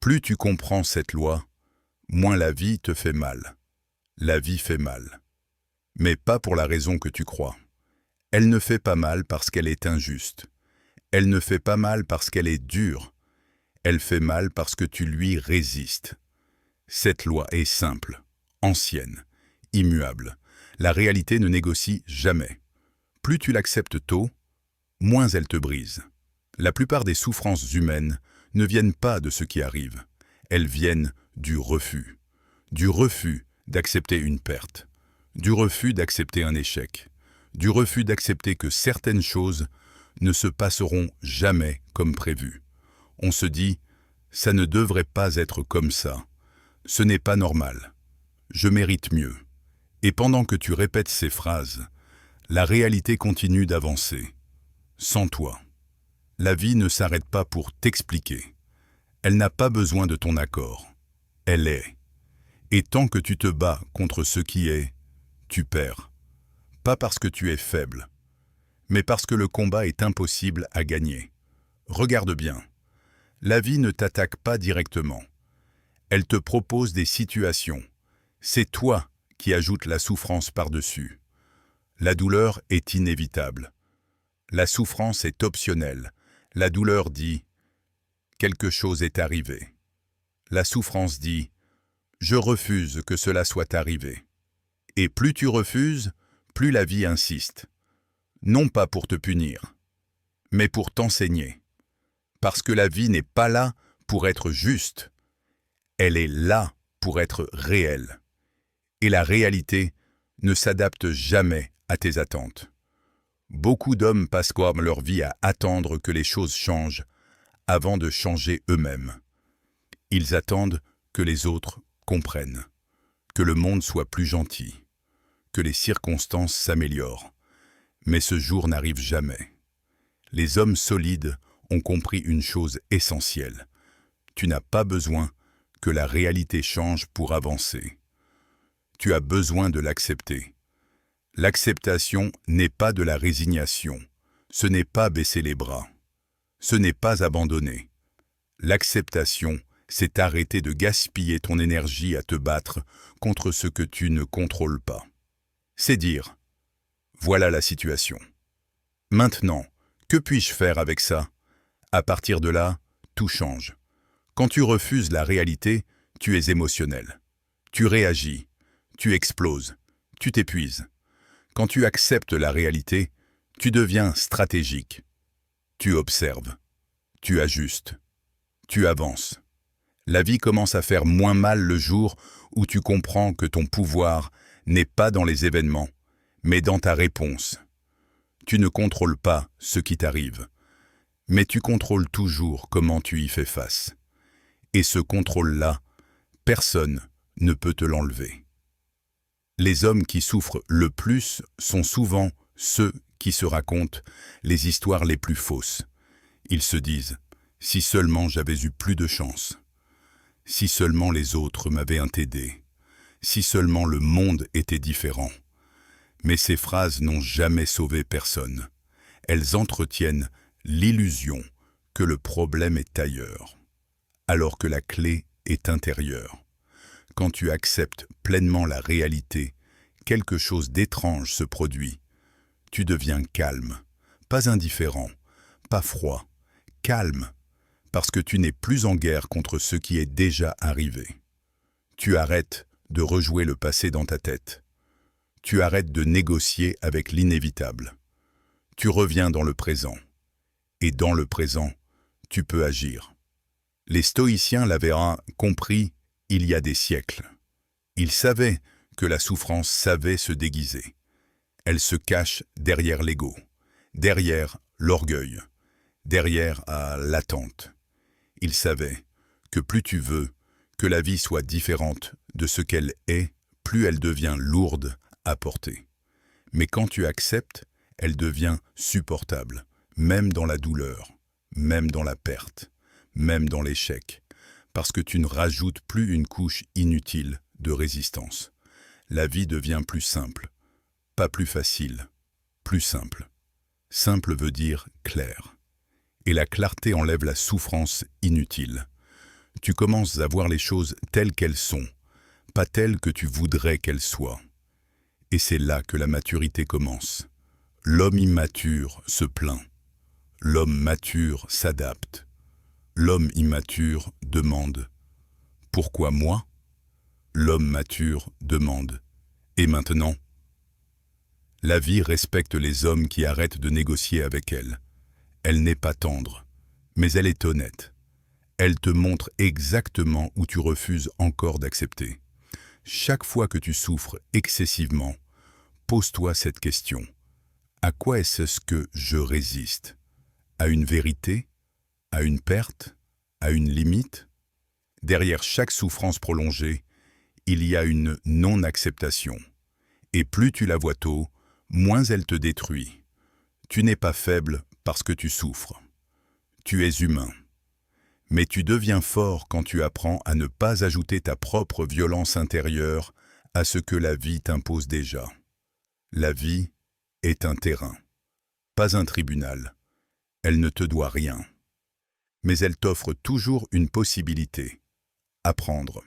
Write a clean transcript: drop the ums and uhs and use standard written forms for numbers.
Plus tu comprends cette loi, moins la vie te fait mal. La vie fait mal. Mais pas pour la raison que tu crois. Elle ne fait pas mal parce qu'elle est injuste. Elle ne fait pas mal parce qu'elle est dure. Elle fait mal parce que tu lui résistes. Cette loi est simple, ancienne, immuable. La réalité ne négocie jamais. Plus tu l'acceptes tôt, moins elle te brise. La plupart des souffrances humaines ne viennent pas de ce qui arrive. Elles viennent du refus. Du refus d'accepter une perte. Du refus d'accepter un échec. Du refus d'accepter que certaines choses ne se passeront jamais comme prévu. On se dit, ça ne devrait pas être comme ça. Ce n'est pas normal. Je mérite mieux. Et pendant que tu répètes ces phrases, la réalité continue d'avancer. Sans toi. La vie ne s'arrête pas pour t'expliquer. Elle n'a pas besoin de ton accord. Elle est. Et tant que tu te bats contre ce qui est, tu perds. Pas parce que tu es faible, mais parce que le combat est impossible à gagner. Regarde bien. La vie ne t'attaque pas directement. Elle te propose des situations. C'est toi qui ajoutes la souffrance par-dessus. La douleur est inévitable. La souffrance est optionnelle. La douleur dit « quelque chose est arrivé ». La souffrance dit « je refuse que cela soit arrivé ». Et plus tu refuses, plus la vie insiste. Non pas pour te punir, mais pour t'enseigner. Parce que la vie n'est pas là pour être juste. Elle est là pour être réelle. Et la réalité ne s'adapte jamais à tes attentes. Beaucoup d'hommes passent leur vie à attendre que les choses changent avant de changer eux-mêmes. Ils attendent que les autres comprennent, que le monde soit plus gentil, que les circonstances s'améliorent. Mais ce jour n'arrive jamais. Les hommes solides ont compris une chose essentielle. Tu n'as pas besoin que la réalité change pour avancer. Tu as besoin de l'accepter. L'acceptation n'est pas de la résignation. Ce n'est pas baisser les bras. Ce n'est pas abandonner. L'acceptation, c'est arrêter de gaspiller ton énergie à te battre contre ce que tu ne contrôles pas. C'est dire, voilà la situation. Maintenant, que puis-je faire avec ça? À partir de là, tout change. Quand tu refuses la réalité, tu es émotionnel. Tu réagis, tu exploses, tu t'épuises. Quand tu acceptes la réalité, tu deviens stratégique. Tu observes, tu ajustes, tu avances. La vie commence à faire moins mal le jour où tu comprends que ton pouvoir n'est pas dans les événements, mais dans ta réponse. Tu ne contrôles pas ce qui t'arrive, mais tu contrôles toujours comment tu y fais face. Et ce contrôle-là, personne ne peut te l'enlever. Les hommes qui souffrent le plus sont souvent ceux qui se racontent les histoires les plus fausses. Ils se disent « si seulement j'avais eu plus de chance ». Si seulement les autres m'avaient aidé, si seulement le monde était différent. Mais ces phrases n'ont jamais sauvé personne. Elles entretiennent l'illusion que le problème est ailleurs, alors que la clé est intérieure. Quand tu acceptes pleinement la réalité, quelque chose d'étrange se produit. Tu deviens calme, pas indifférent, pas froid, calme. Parce que tu n'es plus en guerre contre ce qui est déjà arrivé. Tu arrêtes de rejouer le passé dans ta tête. Tu arrêtes de négocier avec l'inévitable. Tu reviens dans le présent. Et dans le présent, tu peux agir. Les stoïciens l'avaient compris il y a des siècles. Ils savaient que la souffrance savait se déguiser. Elle se cache derrière l'ego, derrière l'orgueil, derrière l'attente. Ils savaient que plus tu veux que la vie soit différente de ce qu'elle est, plus elle devient lourde à porter. Mais quand tu acceptes, elle devient supportable, même dans la douleur, même dans la perte, même dans l'échec, parce que tu ne rajoutes plus une couche inutile de résistance. La vie devient plus simple, pas plus facile, plus simple. Simple veut dire clair. Et la clarté enlève la souffrance inutile. Tu commences à voir les choses telles qu'elles sont, pas telles que tu voudrais qu'elles soient. Et c'est là que la maturité commence. L'homme immature se plaint. L'homme mature s'adapte. L'homme immature demande « Pourquoi moi ?» L'homme mature demande « Et maintenant ?» La vie respecte les hommes qui arrêtent de négocier avec elle. Elle n'est pas tendre, mais elle est honnête. Elle te montre exactement où tu refuses encore d'accepter. Chaque fois que tu souffres excessivement, pose-toi cette question. À quoi est-ce que je résiste? À une vérité? À une perte? À une limite? Derrière chaque souffrance prolongée, il y a une non-acceptation. Et plus tu la vois tôt, moins elle te détruit. Tu n'es pas faible parce que tu souffres. Tu es humain. Mais tu deviens fort quand tu apprends à ne pas ajouter ta propre violence intérieure à ce que la vie t'impose déjà. La vie est un terrain, pas un tribunal. Elle ne te doit rien. Mais elle t'offre toujours une possibilité, apprendre.